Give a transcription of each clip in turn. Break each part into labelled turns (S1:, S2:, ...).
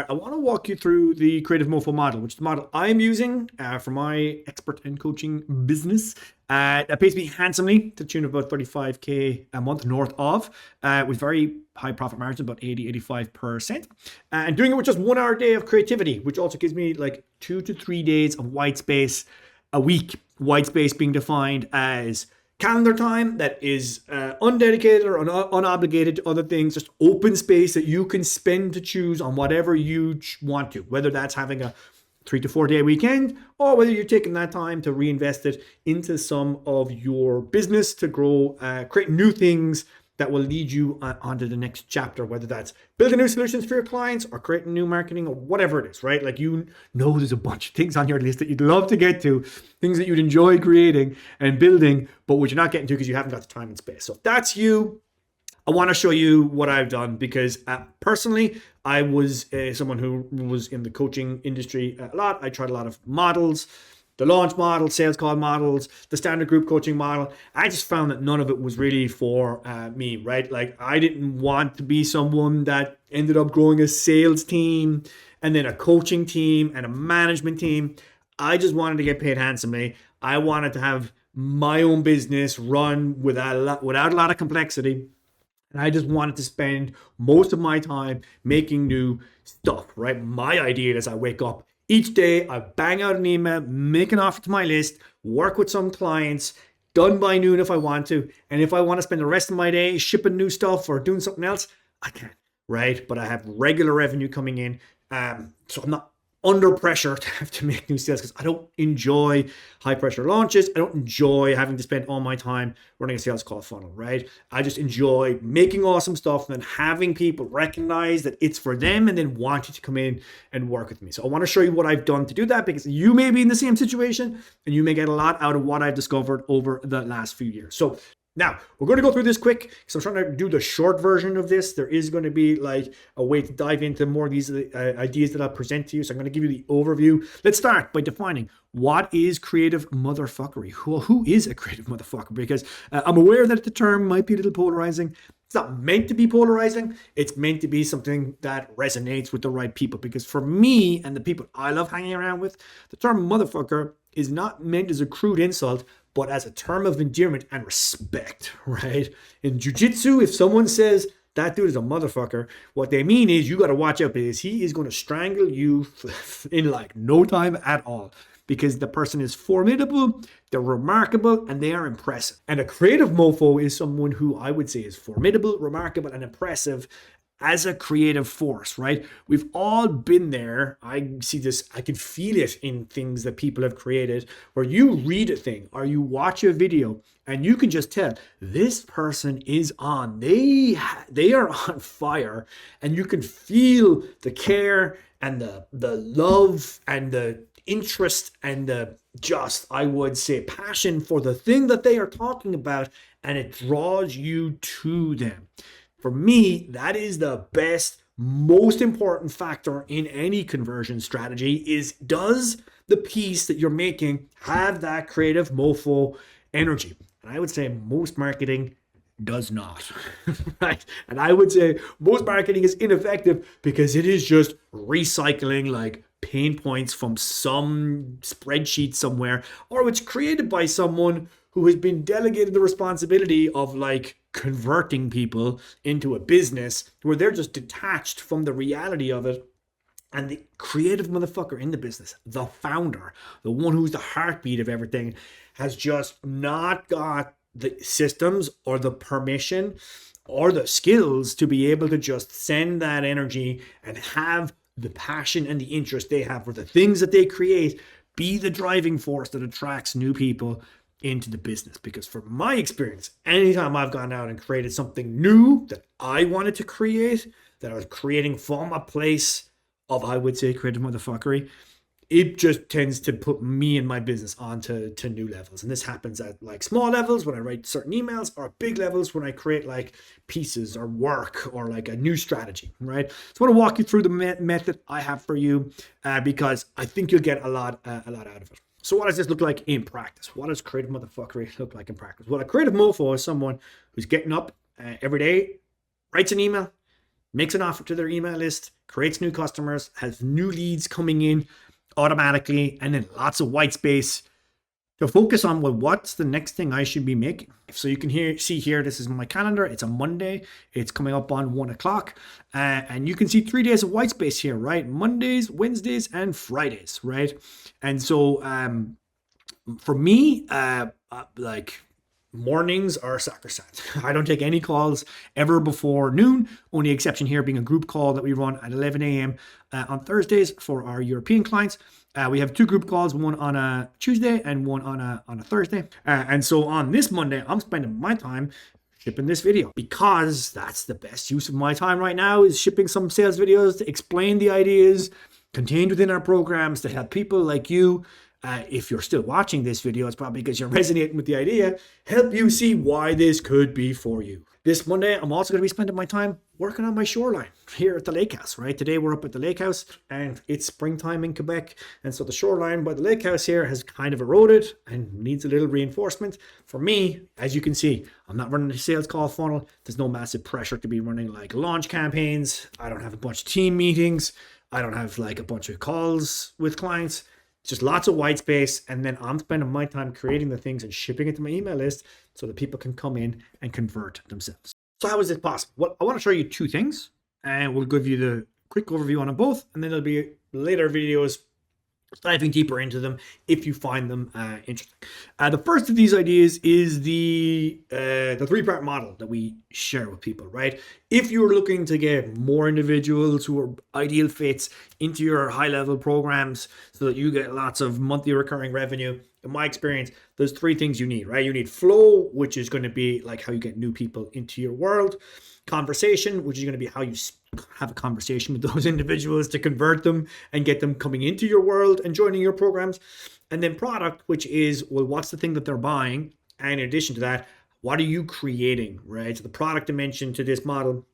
S1: I want to walk you through the Creative Mofo model, which is the model I'm using for my expert and coaching business. That pays me handsomely to the tune of about 35K a month north of, with very high profit margin, about 80-85%. And doing it with just 1 hour a day of creativity, which also gives me like 2 to 3 days of white space a week. White space being defined as calendar time that is undedicated or unobligated to other things, just open space that you can spend to choose on whatever you want to, whether that's having a 3 to 4 day weekend or whether you're taking that time to reinvest it into some of your business to grow, create new things that will lead you onto the next chapter, whether that's building new solutions for your clients or creating new marketing or whatever it is, right? Like, you know, there's a bunch of things on your list that you'd love to get to, things that you'd enjoy creating and building, but which you're not getting to because you haven't got the time and space. So if that's you, I want to show you what I've done because personally, I was someone who was in the coaching industry a lot. I tried a lot of models, the launch model, sales call models, the standard group coaching model. I just found that none of it was really for me, right? Like, I didn't want to be someone that ended up growing a sales team and then a coaching team and a management team. I just wanted to get paid handsomely. I wanted to have my own business run without a lot of complexity. And I just wanted to spend most of my time making new stuff, right? My idea is I wake up each day, I bang out an email, make an offer to my list, work with some clients, done by noon if I want to. And if I want to spend the rest of my day shipping new stuff or doing something else, I can, right? But I have regular revenue coming in. So I'm not under pressure to have to make new sales because I don't enjoy high pressure launches. I don't enjoy having to spend all my time running a sales call funnel, right? I just enjoy making awesome stuff and then having people recognize that it's for them and then wanting to come in and work with me. So I want to show you what I've done to do that because you may be in the same situation and you may get a lot out of what I've discovered over the last few years. So now, we're going to go through this quick because I'm trying to do the short version of this. There is going to be like a way to dive into more of these ideas that I'll present to you. So I'm going to give you the overview. Let's start by defining what is creative motherfuckery. Who is a creative motherfucker? Because I'm aware that the term might be a little polarizing. It's not meant to be polarizing. It's meant to be something that resonates with the right people. Because for me and the people I love hanging around with, the term motherfucker is not meant as a crude insult, but as a term of endearment and respect, right? In jiu-jitsu, if someone says that dude is a motherfucker, what they mean is you got to watch out because he is going to strangle you in like no time at all. Because the person is formidable, they're remarkable, and they are impressive. And a creative mofo is someone who I would say is formidable, remarkable, and impressive as a creative force, right? We've all been there. I see this, I can feel it in things that people have created where you read a thing or you watch a video and you can just tell this person is on. They are on fire, and you can feel the care and the love and the interest and the just, I would say, passion for the thing that they are talking about, and it draws you to them. For me, that is the best, most important factor in any conversion strategy is, does the piece that you're making have that creative mofo energy? And I would say most marketing does not, right? And I would say most marketing is ineffective because it is just recycling like pain points from some spreadsheet somewhere, or it's created by someone who has been delegated the responsibility of like converting people into a business where they're just detached from the reality of it. And the creative motherfucker in the business, the founder, the one who's the heartbeat of everything, has just not got the systems or the permission or the skills to be able to just send that energy and have the passion and the interest they have for the things that they create be the driving force that attracts new people into the business. Because from my experience, anytime I've gone out and created something new that I wanted to create, that I was creating from a place of, I would say, creative motherfuckery, it just tends to put me and my business onto new levels. And this happens at like small levels when I write certain emails, or big levels when I create like pieces or work or like a new strategy, right? So I want to walk you through the method I have for you because I think you'll get a lot out of it. So what does this look like in practice? What does creative motherfuckery look like in practice? Well, a creative mofo is someone who's getting up every day, writes an email, makes an offer to their email list, creates new customers, has new leads coming in automatically, and then lots of white space to focus on, well, what's the next thing I should be making? So you can see here, this is my calendar. It's a Monday. It's coming up on 1 o'clock. And you can see 3 days of white space here, right? Mondays, Wednesdays, and Fridays, right? And so for me, like mornings are sacrosanct. I don't take any calls ever before noon. Only exception here being a group call that we run at 11 a.m. On Thursdays for our European clients. We have 2 group calls, one on a Tuesday and one on a Thursday. And so on this Monday, I'm spending my time shipping this video because that's the best use of my time right now, is shipping some sales videos to explain the ideas contained within our programs to help people like you. If you're still watching this video, it's probably because you're resonating with the idea, help you see why this could be for you. This Monday, I'm also going to be spending my time working on my shoreline here at the lake house, right? Today we're up at the lake house and it's springtime in Quebec. And so the shoreline by the lake house here has kind of eroded and needs a little reinforcement. For me, as you can see, I'm not running a sales call funnel. There's no massive pressure to be running like launch campaigns. I don't have a bunch of team meetings. I don't have like a bunch of calls with clients. Just lots of white space, and then I'm spending my time creating the things and shipping it to my email list so that people can come in and convert themselves. So how is it possible? Well, I want to show you 2 things, and we'll give you the quick overview on them both, and then there'll be later videos diving deeper into them if you find them interesting. The first of these ideas is the 3-part model that we share with people, right? If you're looking to get more individuals who are ideal fits into your high-level programs so that you get lots of monthly recurring revenue, in my experience, there's 3 things you need, right? You need flow, which is going to be like how you get new people into your world. Conversation, which is going to be how you have a conversation with those individuals to convert them and get them coming into your world and joining your programs. And then product, which is, well, what's the thing that they're buying? And in addition to that, what are you creating, right? So the product dimension to this model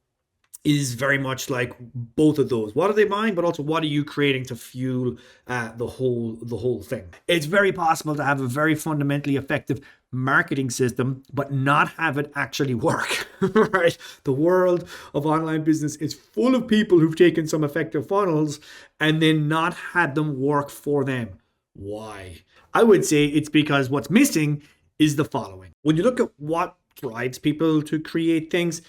S1: is very much like both of those. What are they buying, but also what are you creating to fuel the whole thing? It's very possible to have a very fundamentally effective marketing system, but not have it actually work, right? The world of online business is full of people who've taken some effective funnels and then not had them work for them. Why? I would say it's because what's missing is the following. When you look at what drives people to create things,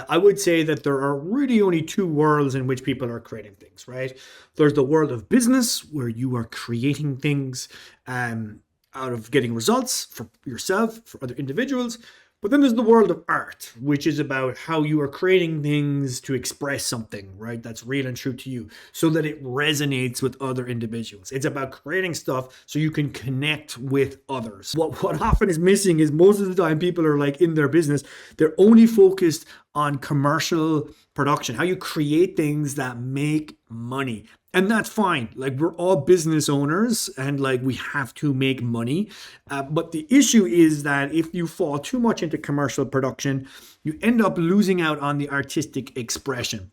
S1: I would say that there are really only 2 worlds in which people are creating things, right? There's the world of business, where you are creating things out of getting results for yourself, for other individuals. But then there's the world of art, which is about how you are creating things to express something, right? That's real and true to you so that it resonates with other individuals. It's about creating stuff so you can connect with others. What often is missing is most of the time people are like in their business, they're only focused on commercial production, how you create things that make money. And that's fine. Like, we're all business owners and like we have to make money. But the issue is that if you fall too much into commercial production, you end up losing out on the artistic expression,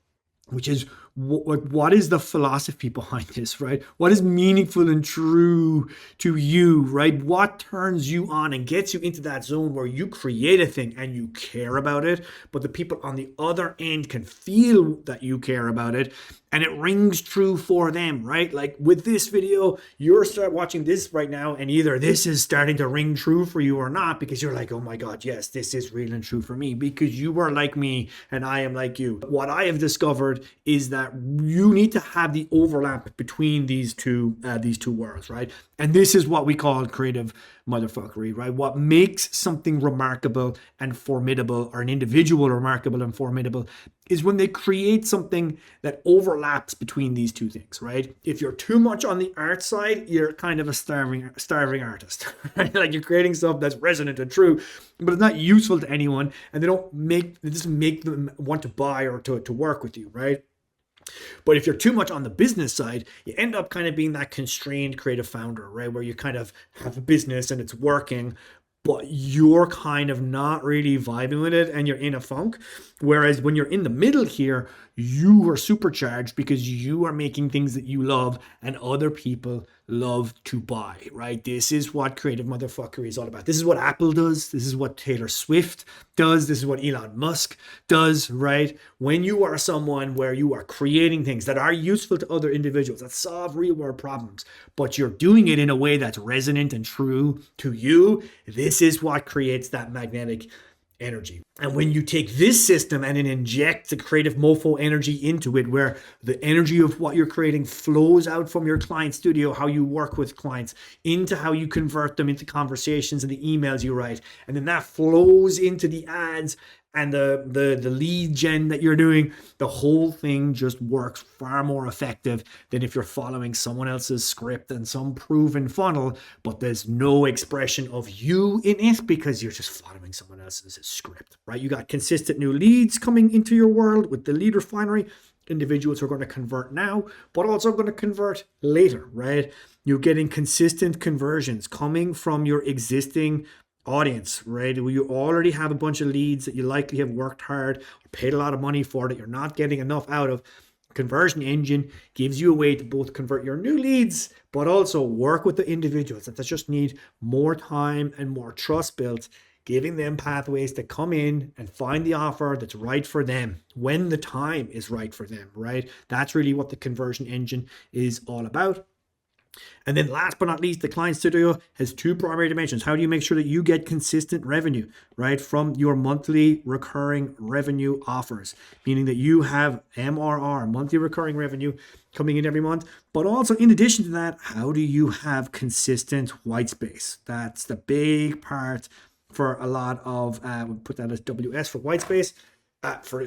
S1: which is what is the philosophy behind this, right? What is meaningful and true to you, right? What turns you on and gets you into that zone where you create a thing and you care about it, but the people on the other end can feel that you care about it and it rings true for them, right? Like with this video, you're start watching this right now and either this is starting to ring true for you or not, because you're like, oh my God, yes, this is real and true for me because you are like me and I am like you. What I have discovered is that you need to have the overlap between these two worlds, right? And this is what we call creative motherfuckery, right? What makes something remarkable and formidable, or an individual remarkable and formidable, is when they create something that overlaps between these 2 things, right? If you're too much on the art side, you're kind of a starving artist, right? Like, you're creating stuff that's resonant and true, but it's not useful to anyone, and it doesn't make them want to buy or to work with you, right? But if you're too much on the business side, you end up kind of being that constrained creative founder, right? Where you kind of have a business and it's working, but you're kind of not really vibing with it and you're in a funk. Whereas when you're in the middle here, you are supercharged because you are making things that you love and other people love to buy, right? This is what creative motherfucker is all about. This is what Apple does. This is what Taylor Swift does. This is what Elon Musk does, right? When you are someone where you are creating things that are useful to other individuals, that solve real world problems, but you're doing it in a way that's resonant and true to you, this is what creates that magnetic energy. And when you take this system and then inject the creative mofo energy into it, where the energy of what you're creating flows out from your client studio, how you work with clients, into how you convert them into conversations and the emails you write, and then that flows into the ads and the lead gen that you're doing, the whole thing just works far more effective than if you're following someone else's script and some proven funnel, but there's no expression of you in it because you're just following someone else's script, right? You got consistent new leads coming into your world with the lead refinery, individuals who are going to convert now, but also going to convert later, right? You're getting consistent conversions coming from your existing audience, right? You already have a bunch of leads that you likely have worked hard or paid a lot of money for that you're not getting enough out of. Conversion engine gives you a way to both convert your new leads, but also work with the individuals that just need more time and more trust built, giving them pathways to come in and find the offer that's right for them when the time is right for them, right? That's really what the conversion engine is all about. And then last but not least, the client studio has two primary dimensions. How do you make sure that you get consistent revenue, right, from your monthly recurring revenue offers, meaning that you have MRR, monthly recurring revenue, coming in every month. But also, in addition to that, how do you have consistent white space? That's the big part for a lot of, we'll put that as WS for white space. For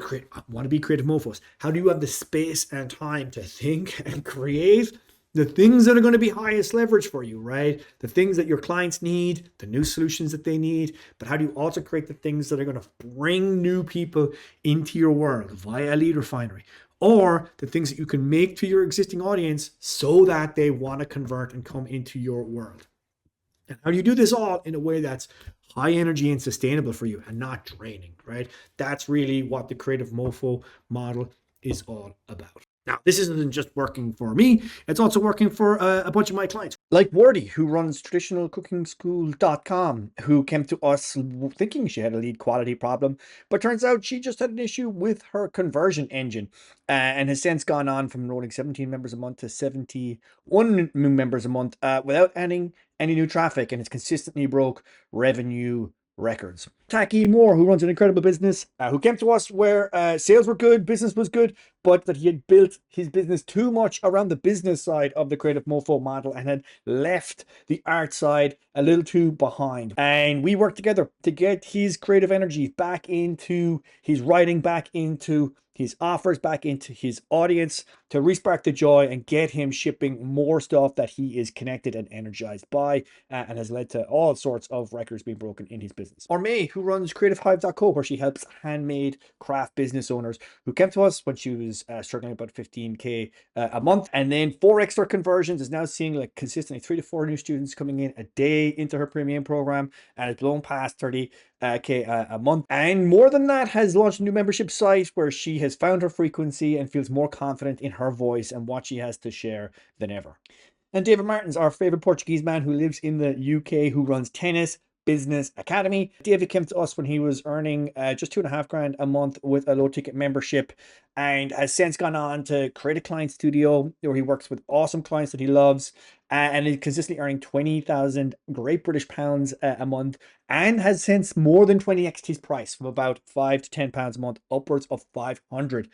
S1: want to be creative mofos. How do you have the space and time to think and create the things that are going to be highest leverage for you, right? The things that your clients need, the new solutions that they need, but how do you also create the things that are going to bring new people into your world via lead refinery, or the things that you can make to your existing audience so that they want to convert and come into your world? And how do you do this all in a way that's high energy and sustainable for you and not draining, right? That's really what the creative mofo model is all about. Now, this isn't just working for me, it's also working for a bunch of my clients. Like Wardy, who runs traditionalcookingschool.com, who came to us thinking she had a lead quality problem, but turns out she just had an issue with her conversion engine, and has since gone on from enrolling 17 members a month to 71 new members a month without adding any new traffic, and it's consistently broke revenue records. Taki Moore, who runs an incredible business, who came to us where sales were good, business was good, but that he had built his business too much around the business side of the creative mofo model and had left the art side a little too behind. And we worked together to get his creative energy back into his writing, back into his offers, back into his audience, to respark the joy and get him shipping more stuff that he is connected and energized by, and has led to all sorts of records being broken in his business. Or May, who runs creativehive.co, where she helps handmade craft business owners, who came to us when she was struggling about 15K a month, and then 4x her conversions, is now seeing like consistently 3 to 4 new students coming in a day into her premium program, and has blown past 30K a month. And more than that, has launched a new membership site where she has found her frequency and feels more confident in her voice and what she has to share than ever. And David Martins, our favorite Portuguese man who lives in the UK, who runs Tennis Business Academy. David came to us when he was earning just $2,500 a month with a low ticket membership, and has since gone on to create a client studio where he works with awesome clients that he loves, and is consistently earning 20,000 Great British pounds a month, and has since more than 20x his price from about £5 to £10 a month upwards of £500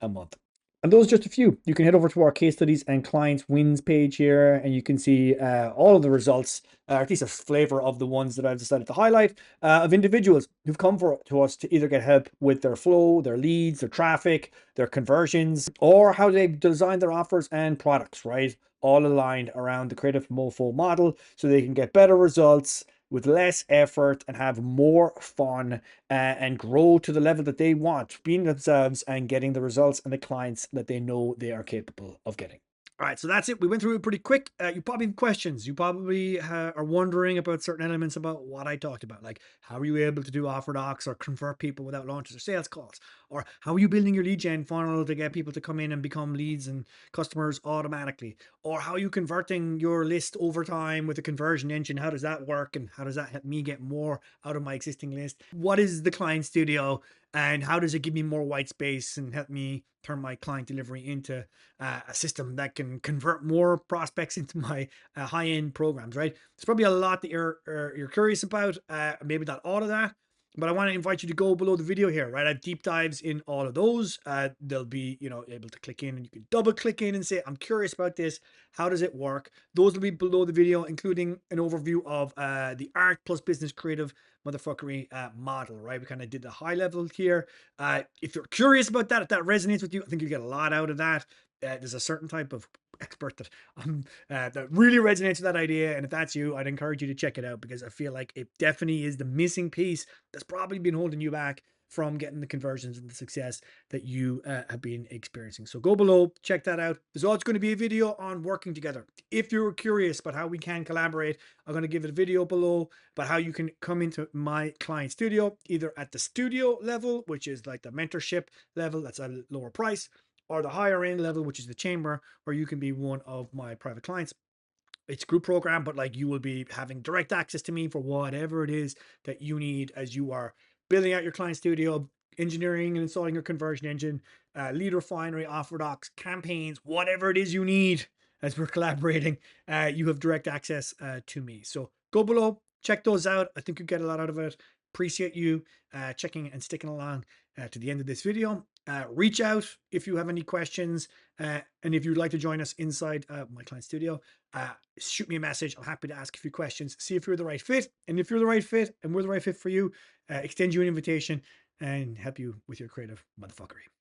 S1: a month. And those are just a few. You can head over to our case studies and clients wins page here, and you can see all of the results, or at least a flavor of the ones that I've decided to highlight, of individuals who've come to us to either get help with their flow, their leads, their traffic, their conversions, or how they design their offers and products, right? All aligned around the creative mofo model so they can get better results with less effort and have more fun, and grow to the level that they want, being themselves and getting the results and the clients that they know they are capable of getting. All right, so that's it. We went through it pretty quick. You probably have questions. You probably are wondering about certain elements about what I talked about, like how are you able to do offer docs or convert people without launches or sales calls, or how are you building your lead gen funnel to get people to come in and become leads and customers automatically, or how are you converting your list over time with a conversion engine? How does that work, and how does that help me get more out of my existing list? What is the client studio, and how does it give me more white space and help me turn my client delivery into a system that can convert more prospects into my high-end programs, right? There's probably a lot that you're curious about, maybe not all of that, but I want to invite you to go below the video here, right? I have deep dives in all of those. They'll be, able to click in, and you can double click in and say, I'm curious about this. How does it work? Those will be below the video, including an overview of the art plus business creative motherfuckery model, right? We kind of did the high level here. If you're curious about that, if that resonates with you, I think you get a lot out of that. There's a certain type of expert that really resonates with that idea, and if that's you, I'd encourage you to check it out, because I feel like it definitely is the missing piece that's probably been holding you back from getting the conversions and the success that you have been experiencing. So go below, check that out. There's also going to be a video on working together. If you're curious about how we can collaborate, I'm going to give it a video below about how you can come into my client studio, either at the studio level, which is like the mentorship level, that's a lower price, or the higher end level, which is the chamber, where you can be one of my private clients. It's a group program, but like you will be having direct access to me for whatever it is that you need as you are building out your client studio, engineering and installing your conversion engine, lead refinery, offer docs, campaigns, whatever it is you need as we're collaborating. You have direct access to me. So go below, check those out. I think you get a lot out of it. Appreciate you checking and sticking along to the end of this video. Reach out if you have any questions, and if you'd like to join us inside my client studio, shoot me a message. I'm happy to ask a few questions, see if you're the right fit, and if you're the right fit and we're the right fit for you, extend you an invitation and help you with your creative motherfuckery.